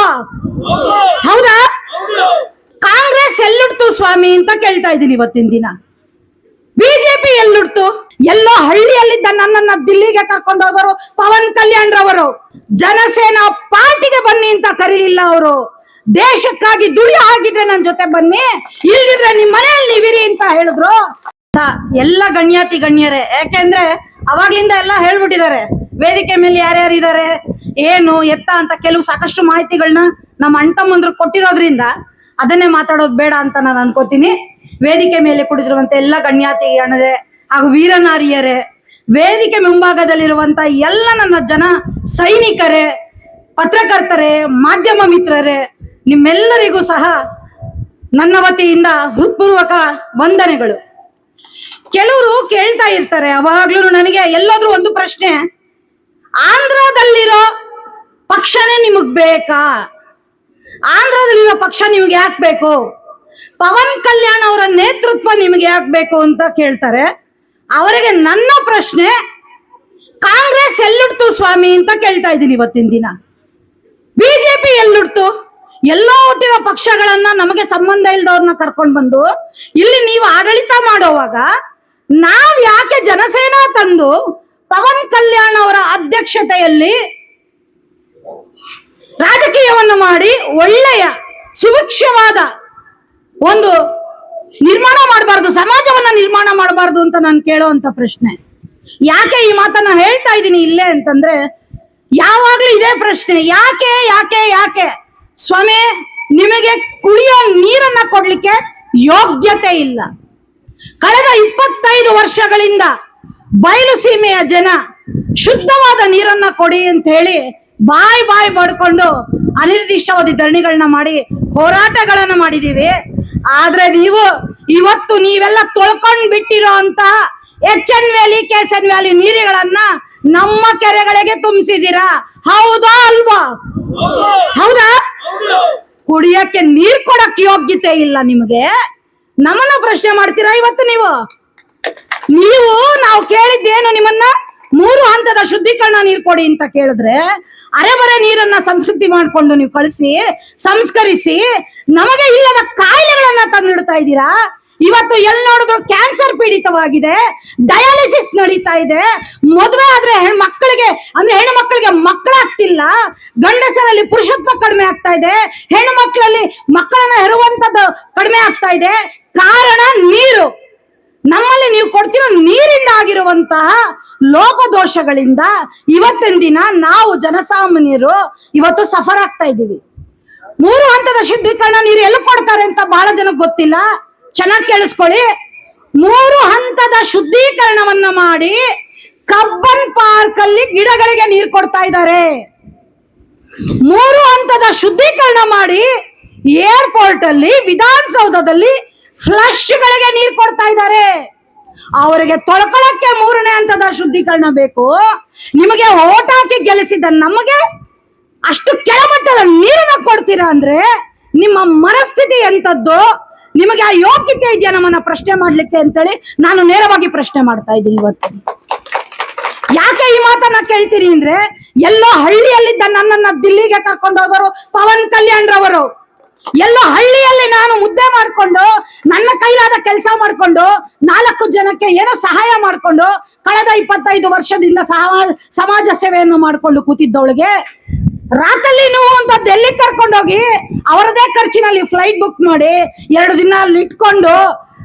ಅಲ್ವಾ? ಹೌದಾ? ಕಾಂಗ್ರೆಸ್ ಎಲ್ಲುಡ್ತು ಸ್ವಾಮಿ ಅಂತ ಕೇಳ್ತಾ ಇದ್ದೀನಿ ಇವತ್ತಿನ ದಿನ. ಬಿಜೆಪಿ ಎಲ್ಲುಡ್ತು? ಎಲ್ಲೋ ಹಳ್ಳಿಯಲ್ಲಿದ್ದ ನನ್ನನ್ನ ದಿಲ್ಲಿಗೆ ಕರ್ಕೊಂಡು ಹೋಗೋರು ಪವನ್ ಕಲ್ಯಾಣ್ ರವರು. ಜನಸೇನಾ ಪಾರ್ಟಿಗೆ ಬನ್ನಿ ಅಂತ ಕರೀಲಿಲ್ಲ ಅವರು. ದೇಶಕ್ಕಾಗಿ ದುಡಿಯೋ ಆಗಿದ್ರೆ ನನ್ನ ಜೊತೆ ಬನ್ನಿ, ಇಲ್ದಿದ್ರೆ ನಿಮ್ ಮನೆಯಲ್ಲಿ ನೀವಿರಿ ಅಂತ ಹೇಳಿದ್ರು. ಎಲ್ಲ ಗಣ್ಯಾತಿ ಗಣ್ಯರೇ, ಯಾಕೆಂದ್ರೆ ಅವಾಗ್ಲಿಂದ ಎಲ್ಲ ಹೇಳ್ಬಿಟ್ಟಿದ್ದಾರೆ ವೇದಿಕೆ ಮೇಲೆ ಯಾರ್ಯಾರಿದ್ದಾರೆ ಏನು ಎತ್ತ ಅಂತ. ಕೆಲವು ಸಾಕಷ್ಟು ಮಾಹಿತಿಗಳನ್ನ ನಮ್ಮ ಅಣ್ತಮ್ಮಂದ್ರು ಕೊಟ್ಟಿರೋದ್ರಿಂದ ಅದನ್ನೇ ಮಾತಾಡೋದು ಬೇಡ ಅಂತ ನಾನು ಅನ್ಕೋತೀನಿ. ವೇದಿಕೆ ಮೇಲೆ ಕುಳಿತಿರುವಂತ ಎಲ್ಲ ಗಣ್ಯಾತಿ ಗಣರೇ ಹಾಗೂ ವೀರನಾರಿಯರೇ, ವೇದಿಕೆ ಮುಂಭಾಗದಲ್ಲಿರುವಂತ ಎಲ್ಲ ನನ್ನ ಜನ ಸೈನಿಕರೇ, ಪತ್ರಕರ್ತರೇ, ಮಾಧ್ಯಮ ಮಿತ್ರರೇ, ನಿಮ್ಮೆಲ್ಲರಿಗೂ ಸಹ ನನ್ನ ವತಿಯಿಂದ ಹೃತ್ಪೂರ್ವಕ ವಂದನೆಗಳು. ಕೆಲವರು ಕೇಳ್ತಾ ಇರ್ತಾರೆ ಅವಾಗ್ಲೂ ನನಗೆ ಎಲ್ಲಾದ್ರೂ ಒಂದು ಪ್ರಶ್ನೆ, ಆಂಧ್ರದಲ್ಲಿರೋ ಪಕ್ಷನೇ ನಿಮಗ್ ಬೇಕಾ? ಆಂಧ್ರದಲ್ಲಿರೋ ಪಕ್ಷ ನಿಮ್ಗೆ ಯಾಕೆ ಬೇಕು? ಪವನ್ ಕಲ್ಯಾಣ್ ಅವರ ನೇತೃತ್ವ ನಿಮ್ಗೆ ಯಾಕೆ ಬೇಕು ಅಂತ ಕೇಳ್ತಾರೆ. ಅವರಿಗೆ ನನ್ನ ಪ್ರಶ್ನೆ, ಕಾಂಗ್ರೆಸ್ ಎಲ್ಲುಡ್ತು ಸ್ವಾಮಿ ಅಂತ ಕೇಳ್ತಾ ಇದ್ದೀನಿ ಇವತ್ತಿನ ದಿನ. ಬಿಜೆಪಿ ಎಲ್ಲುಡ್ತು? ಎಲ್ಲೋ ಹುಟ್ಟಿರೋ ಪಕ್ಷಗಳನ್ನ ನಮಗೆ ಸಂಬಂಧ ಇಲ್ದವ್ರನ್ನ ಕರ್ಕೊಂಡು ಬಂದು ಇಲ್ಲಿ ನೀವು ಆಡಳಿತ ಮಾಡೋವಾಗ ನಾವ್ ಯಾಕೆ ಜನಸೇನಾ ತಂದು ಪವನ್ ಕಲ್ಯಾಣ್ ಅವರ ಅಧ್ಯಕ್ಷತೆಯಲ್ಲಿ ರಾಜಕೀಯವನ್ನು ಮಾಡಿ ಒಳ್ಳೆಯ ಸುಭಿಕ್ಷವಾದ ಒಂದು ನಿರ್ಮಾಣ ಮಾಡಬಾರ್ದು, ಸಮಾಜವನ್ನ ನಿರ್ಮಾಣ ಮಾಡಬಾರ್ದು ಅಂತ ನಾನು ಕೇಳೋವಂತ ಪ್ರಶ್ನೆ. ಯಾಕೆ ಈ ಮಾತನ್ನ ಹೇಳ್ತಾ ಇದ್ದೀನಿ ಇಲ್ಲೇ ಅಂತಂದ್ರೆ, ಯಾವಾಗ್ಲೂ ಇದೇ ಪ್ರಶ್ನೆ, ಯಾಕೆ ಯಾಕೆ ಯಾಕೆ ಸ್ವಾಮಿ ನಿಮಗೆ ಕುಡಿಯೋ ನೀರನ್ನ ಕೊಡ್ಲಿಕ್ಕೆ ಯೋಗ್ಯತೆ ಇಲ್ಲ. ಕಳೆದ 25 ವರ್ಷಗಳಿಂದ ಬಯಲು ಸೀಮೆಯ ಜನ ಶುದ್ಧವಾದ ನೀರನ್ನ ಕೊಡಿ ಅಂತ ಹೇಳಿ ಬಾಯ್ ಬಡ್ಕೊಂಡು ಅನಿರ್ದಿಷ್ಟಾವಧಿ ಧರಣಿಗಳನ್ನ ಮಾಡಿ ಹೋರಾಟಗಳನ್ನ ಮಾಡಿದೀವಿ. ಆದ್ರೆ ನೀವು ಇವತ್ತು ನೀವೆಲ್ಲ ತೊಳ್ಕೊಂಡ್ ಬಿಟ್ಟಿರೋ ಅಂತ HN ವ್ಯಾಲಿ KSN ವ್ಯಾಲಿ ನೀರುಗಳನ್ನ ನಮ್ಮ ಕೆರೆಗಳಿಗೆ ತುಂಬಿಸಿದೀರಾ. ಹೌದಾ ಅಲ್ವಾ? ಹೌದಾ? ಕುಡಿಯಕ್ಕೆ ನೀರ್ ಕೊಡಕ್ ಯೋಗ್ಯತೆ ಇಲ್ಲ ನಿಮಗೆ. ನಮ್ಮನ್ನ ಪ್ರಶ್ನೆ ಮಾಡ್ತೀರಾ ಇವತ್ತು ನೀವು? ನಾವು ಕೇಳಿದ್ದೇನು ನಿಮ್ಮನ್ನ? 3 ಹಂತದ ಶುದ್ಧೀಕರಣ ನೀರು ಕೊಡಿ ಅಂತ ಕೇಳಿದ್ರೆ ಅರೆಬರೆ ನೀರನ್ನ ಸಂಸ್ಕೃತಿ ಮಾಡ್ಕೊಂಡು ನೀವು ಕಳಿಸಿ ಸಂಸ್ಕರಿಸಿ ನಮಗೆ ಇಲ್ಲದ ಕಾಯಿಲೆಗಳನ್ನ ತಂದಿಡ್ತಾ ಇದ್ದೀರಾ. ಇವತ್ತು ಎಲ್ಲಿ ನೋಡಿದ್ರು ಕ್ಯಾನ್ಸರ್ ಪೀಡಿತವಾಗಿದೆ, ಡಯಾಲಿಸಿಸ್ ನಡೀತಾ ಇದೆ. ಮದುವೆ ಆದ್ರೆ ಹೆಣ್ಮಕ್ಳಿಗೆ ಅಂದ್ರೆ ಹೆಣ್ಣು ಮಕ್ಕಳಿಗೆ ಮಕ್ಕಳಾಗ್ತಿಲ್ಲ, ಗಂಡಸರಲ್ಲಿ ಪುರುಷತ್ವ ಕಡಿಮೆ ಆಗ್ತಾ ಇದೆ, ಹೆಣ್ಣು ಮಕ್ಕಳಲ್ಲಿ ಮಕ್ಕಳನ್ನ ಹೆರುವಂತದ್ದು ಕಡಿಮೆ ಆಗ್ತಾ ಇದೆ. ಕಾರಣ ನೀರು. ನಮ್ಮಲ್ಲಿ ನೀವು ಕೊಡ್ತಿರೋ ನೀರಿಂದ ಆಗಿರುವಂತಹ ಲೋಪದೋಷಗಳಿಂದ ಇವತ್ತಿನ ದಿನ ನಾವು ಜನಸಾಮಾನ್ಯರು ಇವತ್ತು ಸಫರ್ ಆಗ್ತಾ ಇದ್ದೀವಿ. 3 ಹಂತದ ಶುದ್ಧೀಕರಣ ನೀರು ಎಲ್ಲಿ ಕೊಡ್ತಾರೆ ಅಂತ ಬಹಳ ಜನಕ್ಕೆ ಗೊತ್ತಿಲ್ಲ. ಚೆನ್ನಾಗಿ ಕೇಳಿಸ್ಕೊಳ್ಳಿ. 3 ಹಂತದ ಶುದ್ಧೀಕರಣವನ್ನ ಮಾಡಿ ಕಬ್ಬನ್ ಪಾರ್ಕ್ ಅಲ್ಲಿ ಗಿಡಗಳಿಗೆ ನೀರು ಕೊಡ್ತಾ ಇದ್ದಾರೆ. 3 ಹಂತದ ಶುದ್ಧೀಕರಣ ಮಾಡಿ ಏರ್ಪೋರ್ಟ್ ಅಲ್ಲಿ, ವಿಧಾನಸೌಧದಲ್ಲಿ ಫ್ಲಶ್ ಗಳಿಗೆ ನೀರು ಕೊಡ್ತಾ ಇದ್ದಾರೆ. ಅವರಿಗೆ ತೊಳ್ಕೊಳಕ್ಕೆ 3ನೇ ಹಂತದ ಶುದ್ಧೀಕರಣ ಬೇಕು. ನಿಮಗೆ ಓಟ್ ಹಾಕಿ ಗೆಲ್ಲಿಸಿದ ನಮಗೆ ಅಷ್ಟು ಕೆಳಮಟ್ಟದ ನೀರನ್ನ ಕೊಡ್ತೀರಾ ಅಂದ್ರೆ ನಿಮ್ಮ ಮನಸ್ಥಿತಿ ಎಂತದ್ದು? ನಿಮಗೆ ಆ ಯೋಗ್ಯತೆ ಇದೆಯಾ ನಮ್ಮನ್ನ ಪ್ರಶ್ನೆ ಮಾಡ್ಲಿಕ್ಕೆ ಅಂತೇಳಿ ನಾನು ನೇರವಾಗಿ ಪ್ರಶ್ನೆ ಮಾಡ್ತಾ ಇದ್ದೀನಿ ಇವತ್ತು. ಯಾಕೆ ಈ ಮಾತನ್ನ ಕೇಳ್ತೀನಿ ಅಂದ್ರೆ, ಎಲ್ಲೋ ಹಳ್ಳಿಯಲ್ಲಿದ್ದ ನನ್ನನ್ನ ದಿಲ್ಲಿಗೆ ಕರ್ಕೊಂಡು ಹೋಗೋರು ಪವನ್ ಕಲ್ಯಾಣ್ ರವರು. ಎಲ್ಲೋ ಹಳ್ಳಿಯಲ್ಲಿ ನಾನು ಮುದ್ದೆ ಮಾಡ್ಕೊಂಡು ನನ್ನ ಕೈಲಾದ ಕೆಲಸ ಮಾಡ್ಕೊಂಡು 4 ಜನಕ್ಕೆ ಏನೋ ಸಹಾಯ ಮಾಡ್ಕೊಂಡು ಕಳೆದ 25 ವರ್ಷದಿಂದ ಸಮಾಜ ಸೇವೆಯನ್ನು ಮಾಡ್ಕೊಂಡು ಕೂತಿದ್ದವಳಿಗೆ ರಾತ್ರಿ ನೀವು ಅಂತ ಡೆಲ್ಲಿ ಕರ್ಕೊಂಡೋಗಿ ಅವರದೇ ಖರ್ಚಿನಲ್ಲಿ ಫ್ಲೈಟ್ ಬುಕ್ ಮಾಡಿ 2 ದಿನ ಅಲ್ಲಿ ಇಟ್ಕೊಂಡು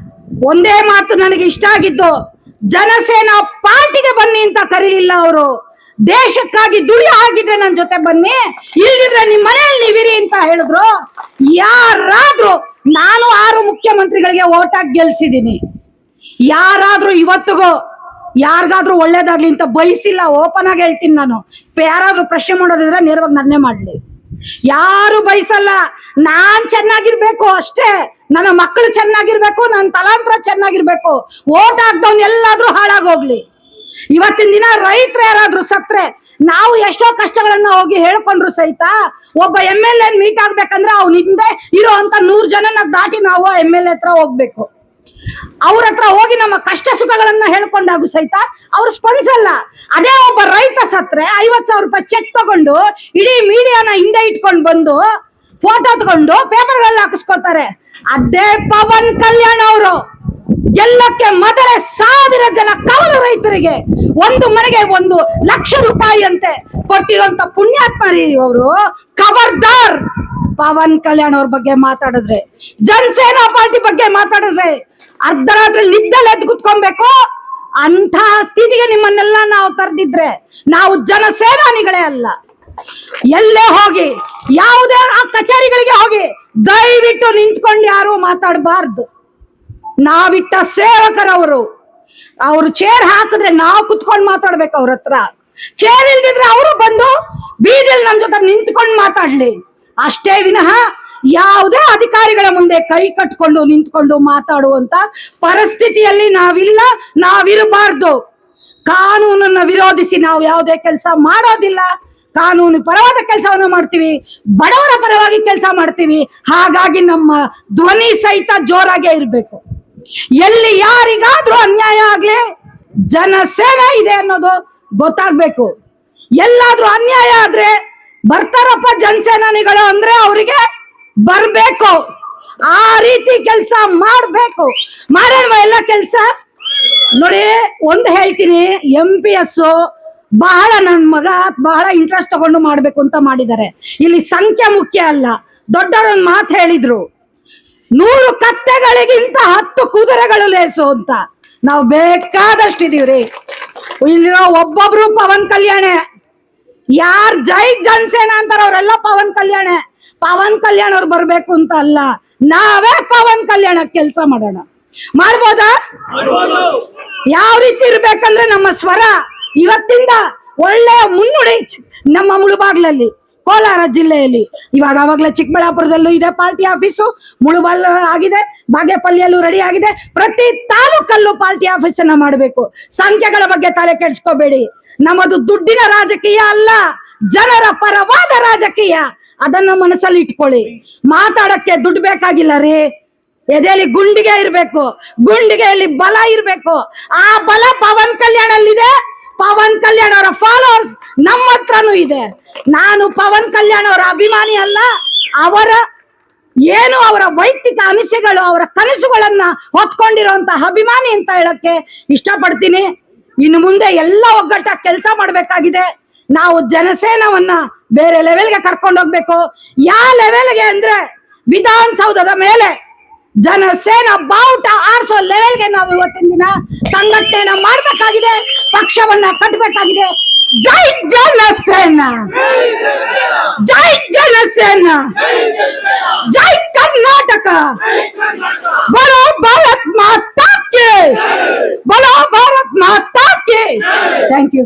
ಒಂದೇ ಮಾತು ನನಗೆ ಇಷ್ಟ ಆಗಿದ್ದು, ಜನಸೇನಾ ಪಾರ್ಟಿಗೆ ಬನ್ನಿ ಅಂತ ಕರೀಲಿಲ್ಲ ಅವರು. ದೇಶಕ್ಕಾಗಿ ದುಡಿಯೋ ಆಗಿದ್ರೆ ನನ್ನ ಜೊತೆ ಬನ್ನಿ, ಇಲ್ದಿದ್ರೆ ನಿಮ್ ಮನೆಯಲ್ಲಿ ನೀವಿರಿ ಅಂತ ಹೇಳಿದ್ರು. ಯಾರಾದ್ರೂ, ನಾನು 6 ಮುಖ್ಯಮಂತ್ರಿಗಳಿಗೆ ಓಟ್ ಹಾಕಿ ಗೆಲ್ಸಿದೀನಿ. ಯಾರಾದ್ರೂ ಇವತ್ತಿಗೂ ಯಾರಿಗಾದ್ರೂ ಒಳ್ಳೇದಾಗ್ಲಿ ಅಂತ ಬಯಸಿಲ್ಲ. ಓಪನ್ ಆಗಿ ಹೇಳ್ತೀನಿ ನಾನು. ಯಾರಾದ್ರೂ ಪ್ರಶ್ನೆ ಮಾಡೋದಿದ್ರೆ ನೇರವಾಗಿ ನನ್ನೇ ಮಾಡ್ಲಿ. ಯಾರು ಬಯಸಲ್ಲ. ನಾನ್ ಚೆನ್ನಾಗಿರ್ಬೇಕು ಅಷ್ಟೇ, ನನ್ನ ಮಕ್ಕಳು ಚೆನ್ನಾಗಿರ್ಬೇಕು, ನನ್ನ ತಲಾಂತರ ಚೆನ್ನಾಗಿರ್ಬೇಕು. ಓಟ್ ಹಾಕ್ದವ್ನ್ ಎಲ್ಲಾದ್ರೂ ಹಾಳಾಗೋಗ್ಲಿ. ಇವತ್ತಿನ ದಿನ ರೈತರು ಯಾರಾದ್ರೂ ಸತ್ರೆ ನಾವು ಎಷ್ಟೋ ಕಷ್ಟಗಳನ್ನ ಹೋಗಿ ಹೇಳ್ಕೊಂಡ್ರು ಸಹಿತ ಒಬ್ಬ MLA ಮೀಟ್ ಆಗ್ಬೇಕಂದ್ರೆ ಅವ್ನ ಹಿಂದೆ ಇರೋ ಅಂತ 100 ಜನನ ದಾಟಿ ನಾವು MLA ಹತ್ರ ಹೋಗ್ಬೇಕು. ಅವ್ರ ಹತ್ರ ಹೋಗಿ ನಮ್ಮ ಕಷ್ಟ ಸುಖಗಳನ್ನ ಹೇಳ್ಕೊಂಡಾಗು ಸಹಿತ ಅವ್ರು ಸ್ಪಂದಿಸಲ್ಲ. ಅದೇ ಒಬ್ಬ ರೈತ ಸತ್ರೆ 50,000 ರೂಪಾಯಿ ಚೆಕ್ ತಗೊಂಡು ಇಡೀ ಮೀಡಿಯಾನ ಹಿಂದೆ ಇಟ್ಕೊಂಡು ಬಂದು ಫೋಟೋ ತಗೊಂಡು ಪೇಪರ್ಗಳಲ್ಲಿ ಹಾಕಿಸ್ಕೊತಾರೆ. ಅದೇ ಪವನ್ ಕಲ್ಯಾಣ್ ಅವರು ಗೆಲ್ಲಕ್ಕೆ ಮೊದಲೇ 1000 ಜನ ಕೌಲು ರೈತರಿಗೆ ಒಂದು ಮನೆಗೆ 1,00,000 ರೂಪಾಯಿ ಅಂತೆ ಕೊಟ್ಟಿರುವಂತ ಪುಣ್ಯಾತ್ಮರಿ ಅವರು. ಖಬರ್ದಾರ್ ಪವನ್ ಕಲ್ಯಾಣ್ ಅವ್ರ ಬಗ್ಗೆ ಮಾತಾಡಿದ್ರೆ, ಜನಸೇನಾ ಪಾರ್ಟಿ ಬಗ್ಗೆ ಮಾತಾಡಿದ್ರೆ ಅರ್ಧರಾತ್ರಿ ನಿದ್ದೆಲ್ಲ ಎದ್ದು ಕುತ್ಕೊಬೇಕು. ಅಂತ ಸ್ಥಿತಿಗೆ ನಿಮ್ಮನ್ನೆಲ್ಲ ನಾವು ತರದಿದ್ರೆ ನಾವು ಜನಸೇನಾನಿಗಳೇ ಅಲ್ಲ. ಎಲ್ಲೇ ಹೋಗಿ ಯಾವುದೇ ಕಚೇರಿಗಳಿಗೆ ಹೋಗಿ ದಯವಿಟ್ಟು ನಿಂತ್ಕೊಂಡು ಯಾರು ಮಾತಾಡಬಾರ್ದು. ನಾವಿಟ್ಟ ಸೇವಕರವರು, ಅವರು ಚೇರ್ ಹಾಕಿದ್ರೆ ನಾವು ಕುತ್ಕೊಂಡು ಮಾತಾಡ್ಬೇಕು ಅವ್ರ ಹತ್ರ. ಚೇರ್ ಇಲ್ದಿದ್ರೆ ಅವರು ಬಂದು ಬೀದಿಯಲ್ಲಿ ನಮ್ ಜೊತೆ ನಿಂತ್ಕೊಂಡು ಮಾತಾಡ್ಲಿ ಅಷ್ಟೇ ವಿನಃ ಯಾವುದೇ ಅಧಿಕಾರಿಗಳ ಮುಂದೆ ಕೈ ಕಟ್ಕೊಂಡು ನಿಂತ್ಕೊಂಡು ಮಾತಾಡುವಂತ ಪರಿಸ್ಥಿತಿಯಲ್ಲಿ ನಾವಿರಬಾರ್ದು. ಕಾನೂನನ್ನ ವಿರೋಧಿಸಿ ನಾವು ಯಾವುದೇ ಕೆಲಸ ಮಾಡೋದಿಲ್ಲ. ಕಾನೂನು ಪರವಾದ ಕೆಲಸವನ್ನ ಮಾಡ್ತೀವಿ, ಬಡವರ ಪರವಾಗಿ ಕೆಲಸ ಮಾಡ್ತೀವಿ. ಹಾಗಾಗಿ ನಮ್ಮ ಧ್ವನಿ ಸಹಿತ ಜೋರಾಗೇ ಇರ್ಬೇಕು. ಎಲ್ಲಿ ಯಾರಿಗಾದ್ರೂ ಅನ್ಯಾಯ ಆಗ್ಲಿ ಜನಸೇನೆ ಇದೆ ಅನ್ನೋದು ಗೊತ್ತಾಗ್ಬೇಕು. ಎಲ್ಲಾದ್ರೂ ಅನ್ಯಾಯ ಆದ್ರೆ ಬರ್ತಾರಪ್ಪ ಜನಸೇನಾನಿಗಳು ಅಂದ್ರೆ ಅವರಿಗೆ ಬರ್ಬೇಕು. ಆ ರೀತಿ ಕೆಲಸ ಮಾಡ್ಬೇಕು. ಮಾಡಲ್ವಾ ಎಲ್ಲ ಕೆಲಸ? ನೋಡಿ, ಒಂದು ಹೇಳ್ತೀನಿ, MPS ಬಹಳ ನನ್ನ ಮಗ ಬಹಳ ಇಂಟ್ರೆಸ್ಟ್ ತಗೊಂಡು ಮಾಡ್ಬೇಕು ಅಂತ ಮಾಡಿದ್ದಾರೆ. ಇಲ್ಲಿ ಸಂಖ್ಯೆ ಮುಖ್ಯ ಅಲ್ಲ. ದೊಡ್ಡವರೊಂದು ಮಾತು ಹೇಳಿದ್ರು, 100 ಕತ್ತೆಗಳಿಗಿಂತ 10 ಕುದುರೆಗಳು ಲೇಸು ಅಂತ. ನಾವು ಬೇಕಾದಷ್ಟಿದೀವ್ರಿ. ಇಲ್ಲಿರೋ ಒಬ್ಬೊಬ್ರು ಪವನ್ ಕಲ್ಯಾಣ. ಯಾರ್ ಜೈ ಜನಸೇನಾ ಅಂತಾರ ಅವರೆಲ್ಲ ಪವನ್ ಕಲ್ಯಾಣ. ಪವನ್ ಕಲ್ಯಾಣ್ ಅವ್ರು ಬರ್ಬೇಕು ಅಂತ ಅಲ್ಲ, ನಾವೇ ಪವನ್ ಕಲ್ಯಾಣ ಕೆಲಸ ಮಾಡೋಣ. ಮಾಡ್ಬೋದಾ? ಯಾವ ರೀತಿ ಇರ್ಬೇಕಂದ್ರೆ ನಮ್ಮ ಸ್ವರ ಇವತ್ತಿಂದ ಒಳ್ಳೆಯ ಮುನ್ನುಡಿ. ನಮ್ಮ ಮುಳುಬಾಗ್ಲಲ್ಲಿ, ಕೋಲಾರ ಜಿಲ್ಲೆಯಲ್ಲಿ, ಇವಾಗ ಅವಾಗಲೇ ಚಿಕ್ಕಬಳ್ಳಾಪುರದಲ್ಲೂ ಇದೆ ಪಾರ್ಟಿ ಆಫೀಸು, ಮುಳುಬಾಗ್ಲ ಆಗಿದೆ, ಬಾಗೇಪಲ್ಲಿಯಲ್ಲೂ ರೆಡಿ ಆಗಿದೆ. ಪ್ರತಿ ತಾಲೂಕಲ್ಲೂ ಪಾರ್ಟಿ ಆಫೀಸ್ ಅನ್ನ ಮಾಡಬೇಕು. ಸಂಖ್ಯೆಗಳ ಬಗ್ಗೆ ತಲೆ ಕೆಡಿಸ್ಕೋಬೇಡಿ. ನಮ್ಮದು ದುಡ್ಡಿನ ರಾಜಕೀಯ ಅಲ್ಲ, ಜನರ ಪರವಾದ ರಾಜಕೀಯ. ಅದನ್ನ ಮನಸ್ಸಲ್ಲಿ ಇಟ್ಕೊಳ್ಳಿ. ಮಾತಾಡಕ್ಕೆ ದುಡ್ಡು ಬೇಕಾಗಿಲ್ಲ ರೀ. ಎದೆಯಲ್ಲಿ ಗುಂಡಿಗೆ ಇರ್ಬೇಕು, ಗುಂಡಿಗೆಯಲ್ಲಿ ಬಲ ಇರ್ಬೇಕು. ಆ ಬಲ ಪವನ್ ಕಲ್ಯಾಣ್ ಅಲ್ಲಿದೆ. ಪವನ್ ಕಲ್ಯಾಣ್ ಅವರ ಫಾಲೋವರ್ಸ್ ನಮ್ಮ ಹತ್ರನೂ ಇದೆ. ನಾನು ಪವನ್ ಕಲ್ಯಾಣ್ ಅವರ ಅಭಿಮಾನಿ ಅಲ್ಲ, ಅವರ ವೈಯಕ್ತಿಕ ಅನಿಸಿಕೆಗಳು, ಅವರ ಕನಸುಗಳನ್ನ ಹೊತ್ಕೊಂಡಿರುವಂತ ಅಭಿಮಾನಿ ಅಂತ ಹೇಳಕ್ಕೆ ಇಷ್ಟಪಡ್ತೀನಿ. ಇನ್ನು ಮುಂದೆ ಎಲ್ಲ ಒಗ್ಗಟ್ಟಾಗಿ ಕೆಲಸ ಮಾಡ್ಬೇಕಾಗಿದೆ. ನಾವು ಜನಸೇನವನ್ನ ಬೇರೆ ಲೆವೆಲ್ಗೆ ಕರ್ಕೊಂಡು ಹೋಗ್ಬೇಕು. ಯಾವ ಲೆವೆಲ್ಗೆ ಅಂದ್ರೆ ವಿಧಾನಸೌಧದ ಮೇಲೆ ಜನಸೇನಾ ಬಾವುಟ ಆರಿಸೋ ಲೆವೆಲ್ಗೆ ನಾವು ಇವತ್ತಿನ ದಿನ ಸಂಘಟನೆಯನ್ನ ಮಾಡ್ಬೇಕಾಗಿದೆ, ಪಕ್ಷವನ್ನ ಕಟ್ಟಬೇಕಾಗಿದೆ. ಜೈ ಜನಸೇನಾ, ಜೈ ಜನಸೇನಾ, ಜೈ ಕರ್ನಾಟಕ, ಬರೋ ಭಾರತ್ ಮಾತಾ ಕಿ, ಬರೋ ಭಾರತ್ ಮಾತಾ ಕಿ. Thank you.